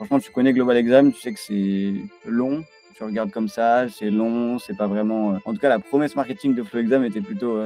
Franchement, tu connais Global Exam, tu sais que c'est long. Tu regardes comme ça, c'est long, c'est pas vraiment, en tout cas, la promesse marketing de Flow Exam était plutôt,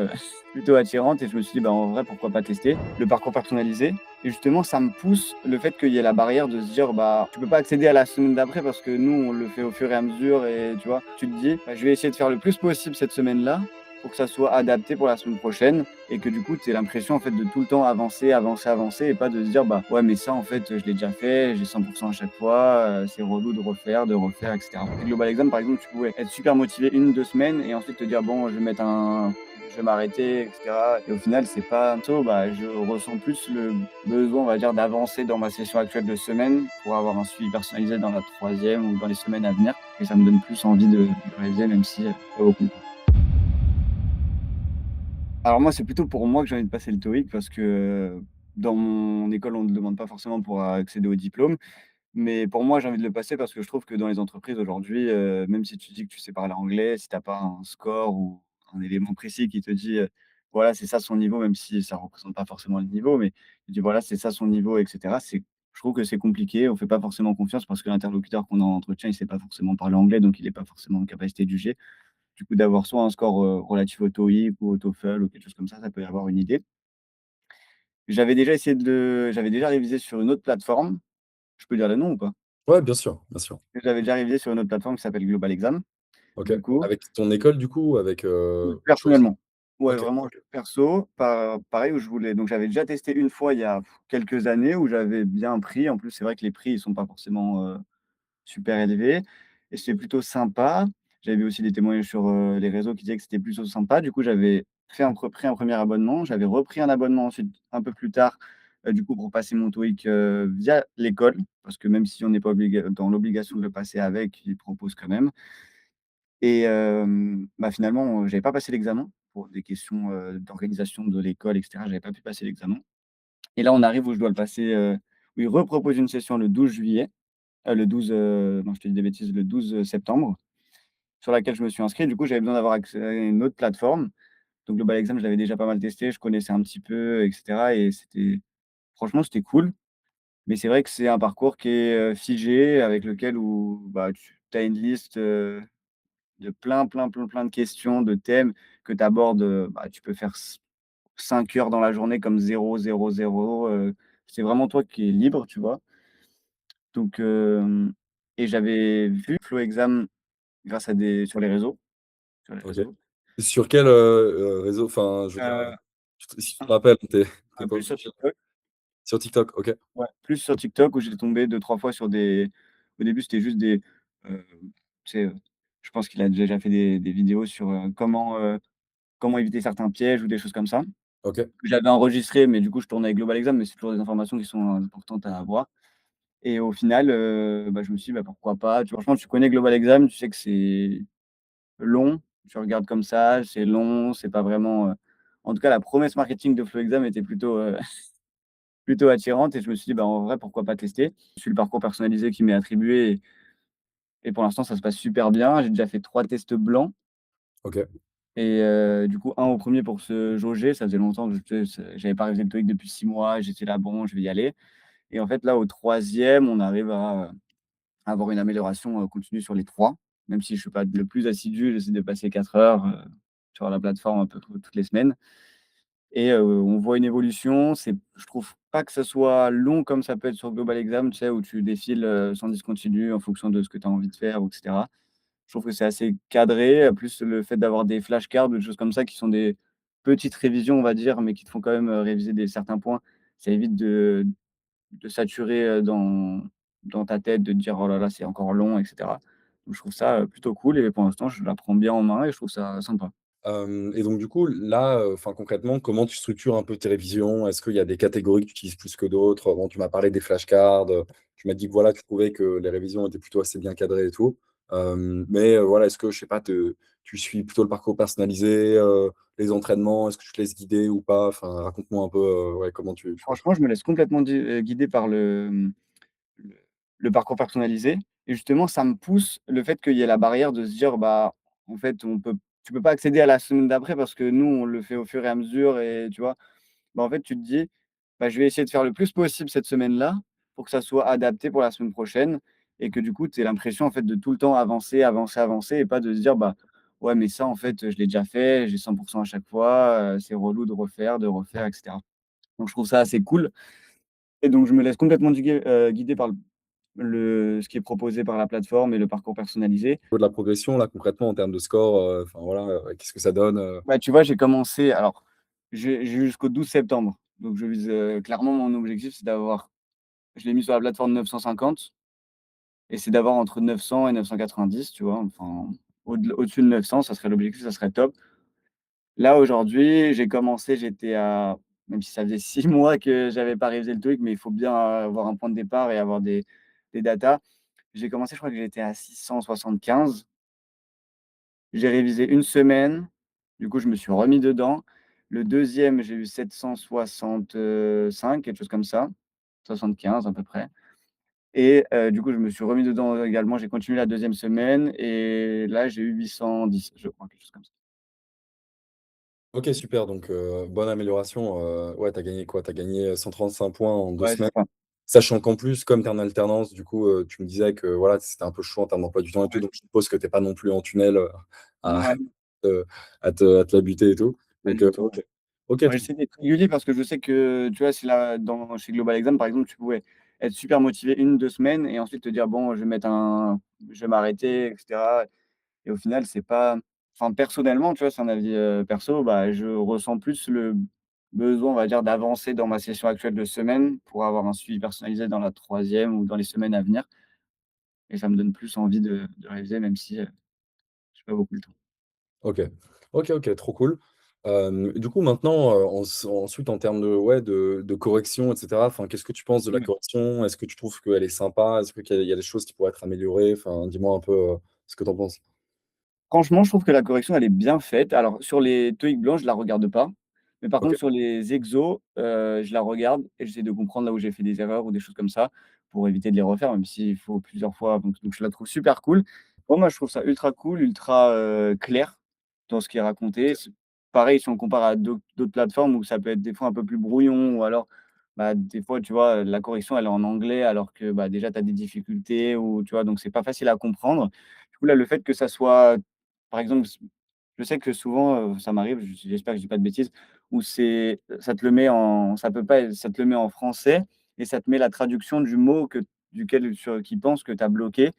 plutôt attirante et je me suis dit: «Bah, en vrai, pourquoi pas tester?» Le parcours personnalisé et justement, ça me pousse le fait qu'il y ait la barrière de se dire: «Bah, tu peux pas accéder à la semaine d'après parce que nous, on le fait au fur et à mesure» et tu vois? Tu te dis: «Bah, je vais essayer de faire le plus possible cette semaine-là pour que ça soit adapté pour la semaine prochaine» et que du coup, tu aies l'impression en fait de tout le temps avancer, avancer, avancer et pas de se dire: «Bah, ouais, mais ça en fait, je l'ai déjà fait, j'ai 100 à chaque fois, c'est relou de refaire et cetera». Et Global Exam, par exemple, tu pouvais être super motivé 1 2 semaines et ensuite te dire: «Bon, je vais m'arrêter et cetera» et au final, c'est pas bah, je ressens plus le besoin, on va dire, d'avancer dans ma session actuelle de semaine pour avoir un suivi personnalisé dans la troisième ou dans les semaines à venir et ça me donne plus envie de réviser même si, pas beaucoup. Alors moi, c'est plutôt pour moi que j'ai envie de passer le TOEIC parce que, dans mon école, on ne le demande pas forcément pour accéder au diplôme. Mais pour moi, j'ai envie de le passer parce que je trouve que dans les entreprises aujourd'hui, même si tu dis que tu sais parler anglais, si tu as pas un score ou un élément précis qui te dit, voilà, c'est ça son niveau, même si ça représente pas forcément le niveau, mais il dit: «Voilà, c'est ça son niveau» et cetera. Je trouve que c'est compliqué, on fait pas forcément confiance parce que l'interlocuteur qu'on a en entretien, il sait pas forcément parler anglais, donc il est pas forcément en capacité de juger. Du coup, d'avoir soit un score, relatif au TOEIC ou au TOEFL ou quelque chose comme ça peut y avoir une idée. J'avais déjà révisé sur une autre plateforme. Je peux dire le nom ou pas? Ouais, bien sûr, bien sûr. J'avais déjà révisé sur une autre plateforme qui s'appelle Global Exam. OK. Du coup, Avec ton école du coup ou avec, autre chose? personnellement, ouais, OK, vraiment OK. perso, pareil où je voulais donc j'avais déjà testé une fois il y a quelques années où j'avais bien pris. En plus, c'est vrai que les prix, ils sont pas forcément, super élevé et c'était plutôt sympa. J'avais vu aussi des témoignages sur, les réseaux qui disaient que c'était plutôt sympa. Du coup, j'avais pris un premier abonnement. J'avais repris un abonnement ensuite un peu plus tard, du coup pour passer mon TOEIC, via l'école. Parce que même si on n'est pas dans l'obligation de le passer avec, ils proposent quand même et bah, finalement, j'avais pas passé l'examen pour des questions, d'organisation de l'école et cetera. J'avais pas pu passer l'examen et là, on arrive où je dois le passer, où ils reproposent une session le 12 juillet, le 12, non, je te dis des bêtises, le 12 septembre, sur laquelle je me suis inscrit. Du coup, j'avais besoin d'avoir accès à une autre plateforme. Donc Global Exam, je l'avais déjà pas mal testé, je connaissais un petit peu et cetera et c'était cool. Mais c'est vrai que c'est un parcours qui est, figé avec lequel où, bah, tu as une liste, de plein, plein, plein, plein de questions, de thèmes que tu abordes, bah, tu peux faire 5 heures dans la journée comme 0, 0, 0, c'est vraiment toi qui es libre, tu vois? Donc et j'avais vu Flow Exam grâce à des sur les OK. réseaux, Sur quel, réseau? Enfin, je veux dire, heu, si tu te rappelles, tu pas plus obligé sur de dire. TikTok, Sur TikTok, OK. ouais, plus sur TikTok où j'étais tombé 2 3 fois sur des au début, c'était juste des, heu, tu sais, je pense qu'il a déjà fait des vidéos sur, comment éviter certains pièges ou des choses comme ça. OK. Que j'avais enregistré, mais du coup, je tournais avec Global Exam, mais c'est toujours des informations qui sont importantes à avoir et au final, bah, je me suis dit: «Bah, pourquoi pas?» Franchement, tu connais Global Exam, tu sais que c'est long, tu regardes comme ça, c'est long, c'est pas vraiment, en tout cas, la promesse marketing de Flow Exam était plutôt, plutôt attirante et je me suis dit: «Bah, en vrai, pourquoi pas tester?» Je suis le parcours personnalisé qui m'est attribué et pour l'instant, ça se passe super bien. J'ai déjà fait 3 tests blancs OK. et du coup, un au premier pour se jauger. Ça faisait longtemps que j'avais pas révisé le TOEIC depuis 6 mois. J'étais là: «Bon, je vais y aller» et en fait, là, au troisième, on arrive à avoir une amélioration, continue sur les 3. Même si je suis pas le plus assidu, j'essaie de passer 4 heures, sur la plateforme un peu toutes les semaines et on voit une évolution. Je trouve pas que ça soit long comme ça peut être sur Global Exam, tu sais, où tu défiles, sans discontinuer en fonction de ce que tu as envie de faire ou et cetera. Je trouve que c'est assez cadré, plus le fait d'avoir des flashcards ou des choses comme ça qui sont des petites révisions, on va dire, mais qui te font quand même, réviser certains points. Ça évite de saturer, dans ta tête, de te dire: «Oh là là, c'est encore long» et cetera. Donc je trouve ça, plutôt cool et pour l'instant, je la prends bien en main et je trouve ça sympa. Et donc du coup, là, enfin concrètement, comment tu structures un peu tes révisions? Est-ce qu'il y a des catégories que tu utilises plus que d'autres? Bon, tu m'as parlé des flashcards, tu m'as dit que voilà, tu trouvais que les révisions étaient plutôt assez bien cadrées et tout. Mais voilà, est-ce que, je sais pas, tu suis plutôt le parcours personnalisé, les entraînements, est-ce que tu te laisses guider ou pas? Enfin, raconte-moi un peu, ouais, comment tu vois ça? Franchement, je me laisse complètement guider par le le parcours personnalisé et justement, ça me pousse le fait qu'il y ait la barrière de se dire: «Bah, en fait, tu peux pas accéder à la semaine d'après parce que nous, on le fait au fur et à mesure» et tu vois? Bah, en fait, tu te dis: «Bah, je vais essayer de faire le plus possible cette semaine-là pour que ça soit adapté pour la semaine prochaine et que du coup, tu aies l'impression en fait de tout le temps avancer, avancer, avancer et pas de se dire: «Bah, ouais, mais ça en fait, je l'ai déjà fait, j'ai 100 à chaque fois, c'est relou de refaire et cetera». Donc je trouve ça assez cool et donc je me laisse complètement guider par ce qui est proposé par la plateforme et le parcours personnalisé. Au niveau de la progression, là, concrètement, en termes de score, enfin voilà, qu'est-ce que ça donne? Bah, tu vois, j'ai commencé alors j'ai jusqu'au 12 septembre, donc je vise, clairement mon objectif, c'est d'avoir je l'ai mis sur la plateforme 950 et c'est d'avoir entre 900 et 990, tu vois? Enfin, au-dessus de 900, ça serait l'objectif, ça serait top. Là, aujourd'hui, j'ai commencé, j'étais à même si ça faisait 6 mois que j'avais pas révisé le TOEIC, mais il faut bien avoir un point de départ et avoir des datas. J'ai commencé, je crois que j'étais à 675. J'ai révisé une semaine, du coup, je me suis remis dedans. Le deuxième, j'ai eu 765, quelque chose comme ça, 75 à peu près et du coup, je me suis remis dedans également. J'ai continué la deuxième semaine et là, j'ai eu 810, je crois, quelque chose comme ça. OK, super, donc bonne amélioration, ouais, tu as gagné quoi? Tu as gagné, 135 points en 2 Ouais, c'est semaines. ça. Sachant qu'en plus, comme tu es en alternance, du coup, tu me disais que voilà, c'était un peu chaud en termes d'emploi du temps et tout, Ouais. donc je suppose que tu es pas non plus en tunnel, à Ouais, à te la buter et tout. pas Donc du tout, ouais. OK. OK, Moi, trop j'essaie d'être régulier parce que je sais que, tu vois, si là, chez Global Exam, par exemple, tu pouvais être super motivé 1 2 semaines et ensuite te dire: «Bon, je vais m'arrêter et cetera». Et au final, c'est pas enfin, personnellement, tu vois, c'est un avis, perso, bah, je ressens plus le besoin, on va dire, d'avancer dans ma session actuelle de semaine pour avoir un suivi personnalisé dans la troisième ou dans les semaines à venir et ça me donne plus envie de réviser même si, j'ai pas beaucoup le temps. OK. OK, OK, trop cool. Du coup, maintenant, ensuite, en termes de ouais, de correction et cetera, enfin, qu'est-ce que tu penses de la Ouais. correction? Est-ce que tu trouves qu'elle est sympa? Est-ce qu'il y a des choses qui pourraient être améliorées? Enfin, dis-moi un peu, ce que tu en penses. Franchement, je trouve que la correction, elle est bien faite. Alors sur les TOEIC blancs, je la regarde pas, mais par OK. contre sur les exos, je la regarde et j'essaie de comprendre là où j'ai fait des erreurs ou des choses comme ça, pour éviter de les refaire, même s'il faut plusieurs fois, donc je la trouve super cool. Pour moi, je trouve ça ultra cool, ultra, clair dans ce qui est raconté. OK. C'est pareil si on compare à d'autres plateformes où ça peut être des fois un peu plus brouillon ou alors, bah, des fois, tu vois, la correction, elle est en anglais alors que, bah, déjà tu as des difficultés ou tu vois, donc c'est pas facile à comprendre. Du coup, là, le fait que ça soit par exemple, je sais que souvent, ça m'arrive, j'espère que je dis pas de bêtises, où ça te le met en ça peut pas être ça te le met en français et ça te met la traduction du mot qu'il pense que tu as bloqué,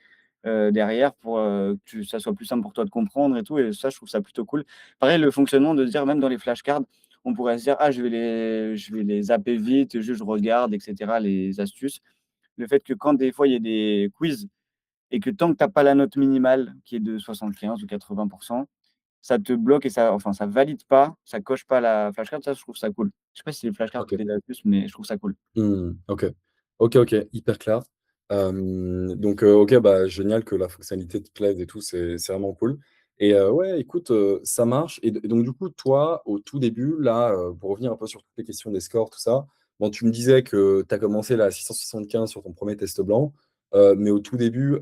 derrière pour, que ça soit plus simple pour toi de comprendre et tout et ça, je trouve ça plutôt cool. Pareil, le fonctionnement de se dire même dans les flashcards, on pourrait se dire: «Ah, je vais les zapper vite, juste je regarde et cetera, les astuces». Le fait que quand des fois il y a des quiz et que tant que tu as pas la note minimale qui est de 75 ou 80, ça te bloque et ça valide pas, ça coche pas la flashcard, ça je trouve ça cool. Je sais pas si c'est les flashcards qui OK. t'aident le plus, mais je trouve ça cool. Mmh. OK. OK, OK, hyper clair. Donc OK, bah, génial que la fonctionnalité te plaise et tout, c'est vraiment cool et ouais, écoute, ça marche et donc du coup, toi, au tout début, là, pour revenir un peu sur toutes les questions des scores, tout ça, bon, tu me disais que tu as commencé là à 675 sur ton premier test blanc, mais au tout début,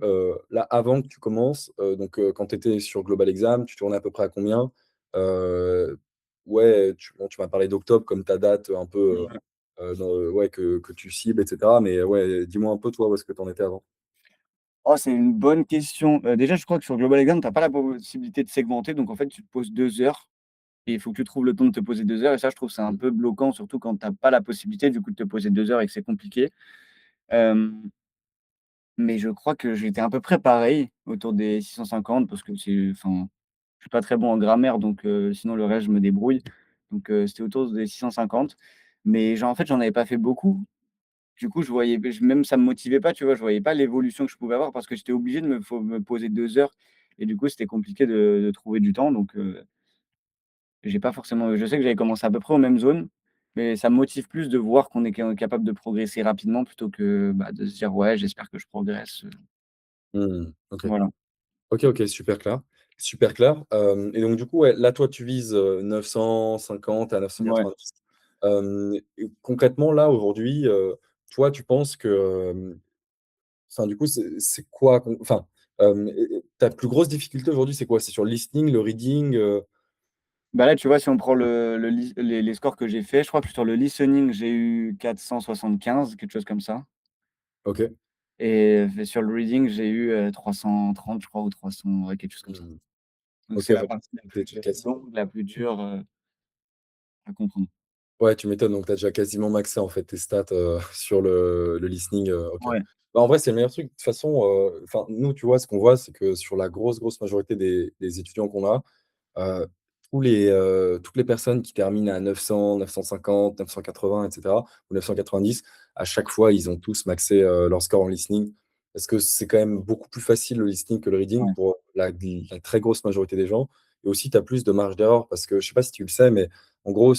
là, avant que tu commences, donc quand tu étais sur Global Exam, tu tournais à peu près à combien? Heu, ouais, bon, tu m'as parlé d'octobre comme ta date un peu, Ouais. ouais, que tu cibles et cetera. Mais ouais, dis-moi un peu toi, où est-ce que tu en étais avant? Oh, c'est une bonne question. Déjà, je crois que sur Global Exam, tu as pas la possibilité de segmenter, donc en fait, tu te poses 2 heures et il faut que tu trouves le temps de te poser 2 heures et ça, je trouve, c'est un Mmh. peu bloquant, surtout quand tu as pas la possibilité, du coup, de te poser 2 heures et que c'est compliqué. Hem, mais je crois que j'étais à peu près pareil, autour des 650 parce que je suis pas très bon en grammaire, donc sinon le reste, je me débrouille. Donc c'était autour des 650. Mais genre, en fait, j'en avais pas fait beaucoup. Du coup, je voyais même ça me motivait pas, tu vois? Je voyais pas l'évolution que je pouvais avoir parce que j'étais obligé de me poser 2 heures et du coup, c'était compliqué de trouver du temps donc j'ai pas forcément je sais que j'avais commencé à peu près aux mêmes zones, mais ça me motive plus de voir qu'on est capable de progresser rapidement plutôt que, bah, de se dire: «Ouais, j'espère que je progresse», Mmh. OK. voilà. OK, OK, super clair. Super clair. Et donc du coup, ouais, là, toi, tu vises, 950 à Ouais. 990. Et concrètement, là, aujourd'hui, toi, tu penses que, enfin, du coup, c'est quoi enfin, ta plus grosse difficulté aujourd'hui, c'est quoi? C'est sur le listening, le reading, Bah, là, tu vois, si on prend le lis les scores que j'ai fait, je crois que sur le listening, j'ai eu 475, quelque chose comme ça. OK. et sur le reading, j'ai eu, 330 je crois ou 300, ouais, quelque chose comme ça. Mmh. Donc OK, c'est la ouais, partie la tu es plus, quasi longue, la plus dure, à comprendre. ouais, tu m'étonnes, donc tu as déjà quasiment maxé, en fait, tes stats, sur le listening, OK. Ouais, Bah, en vrai, c'est le meilleur truc. De toute façon, enfin, nous, tu vois, ce qu'on voit, c'est que sur la grosse, grosse majorité des étudiants qu'on a, toutes les personnes qui terminent à 900, 950, 980 et cetera ou 990, à chaque fois, ils ont tous maxé, leur score en listening. Parce que c'est quand même beaucoup plus facile le listening que le reading ouais, pour la très grosse majorité des gens et aussi tu as plus de marge d'erreur parce que je sais pas si tu le sais, mais en gros,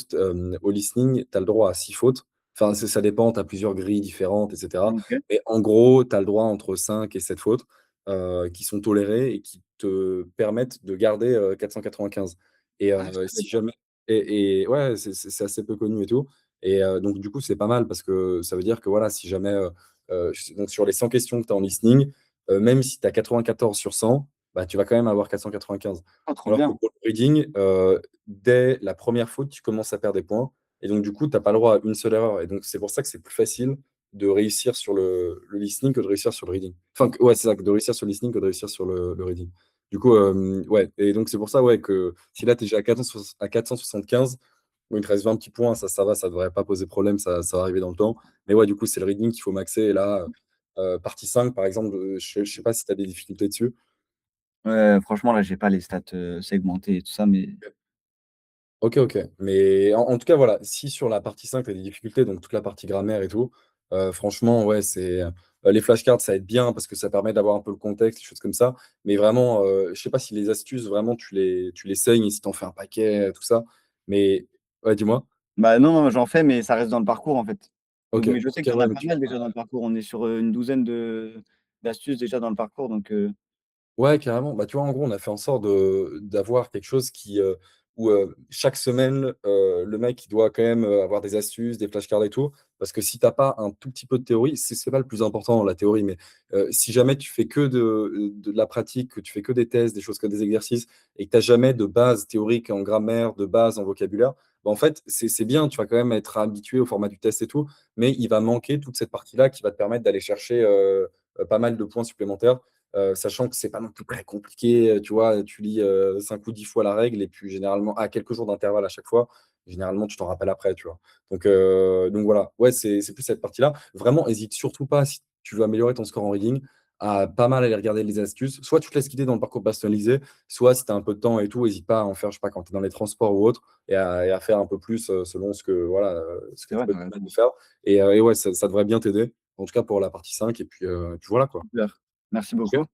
au listening, tu as le droit à 6 fautes. Enfin, ça dépend, tu as plusieurs grilles différentes et cetera. OK. Mais en gros, tu as le droit entre 5 et 7 fautes, qui sont tolérées et qui te permettent de garder, 495 et Ah, je savais si pas. jamais et ouais, c'est assez peu connu et tout et donc du coup, c'est pas mal parce que ça veut dire que voilà, si jamais, donc sur les 100 questions que tu as en listening, même si tu as 94 sur 100, bah, tu vas quand même avoir 495. Ah, trop Alors que bien. pour le reading, dès la première faute, tu commences à perdre des points et donc du coup, tu as pas le droit à une seule erreur et donc c'est pour ça que c'est plus facile de réussir sur le listening que de réussir sur le reading. Enfin, que ouais, c'est ça, que de réussir sur le listening que de réussir sur le reading. Du coup, ouais et donc c'est pour ça, ouais, que si là, tu es déjà à 475, bon, il te reste 20 petits points, ça va, ça devrait pas poser problème, ça va arriver dans le temps. Mais ouais, du coup, c'est le reading qu'il faut maxer et là, partie 5 par exemple, je sais pas si tu as des difficultés dessus? Ouais, franchement, là, j'ai pas les stats, segmentées et tout ça, mais OK, OK. Mais en tout cas, voilà, si sur la partie 5 tu as des difficultés, donc toute la partie grammaire et tout, franchement, ouais, les flashcards, ça aide bien parce que ça permet d'avoir un peu le contexte, des choses comme ça. Mais vraiment, je sais pas si les astuces, vraiment, tu les saignes et si tu en fais un paquet, tout ça. Mais ouais, dis-moi? bah, non, non, j'en fais, mais ça reste dans le parcours, en fait. Donc OK, mais je sais OK, qu'il y en ouais, a mais pas tu mal déjà dans le parcours. On est sur, une douzaine de d'astuces déjà dans le parcours, donc ouais, carrément. Bah, tu vois, en gros, on a fait en sorte d'avoir quelque chose où, chaque semaine, le mec, il doit quand même, avoir des astuces, des flashcards et tout. Parce que si tu as pas un tout petit peu de théorie, c'est pas le plus important, la théorie, mais, si jamais tu fais que de la pratique, que tu fais que des tests, des choses comme des exercices et que tu as jamais de base théorique en grammaire, de base en vocabulaire, bah, en fait, c'est bien, tu vas quand même être habitué au format du test et tout, mais il va manquer toute cette partie-là qui va te permettre d'aller chercher, pas mal de points supplémentaires. Sachant que c'est pas non plus très compliqué, tu vois? Tu lis, 5 ou 10 fois la règle et puis généralement à quelques jours d'intervalle à chaque fois, généralement tu t'en rappelles après, tu vois? Donc voilà, ouais, c'est plus cette partie-là. Vraiment, hésite surtout pas si tu veux améliorer ton score en reading, à pas mal aller regarder les astuces. Soit tu te laisses guider dans le parcours personnalisé, soit si tu as un peu de temps et tout, hésite pas à en faire, je sais pas, quand tu es dans les transports ou autre et à faire un peu plus, selon ce que voilà, ce que c'est tu vrai, peux tu te as permettre raison. de faire et ouais, ça devrait bien t'aider, en tout cas pour la partie 5 et puis voilà, quoi. Super. Merci OK? beaucoup.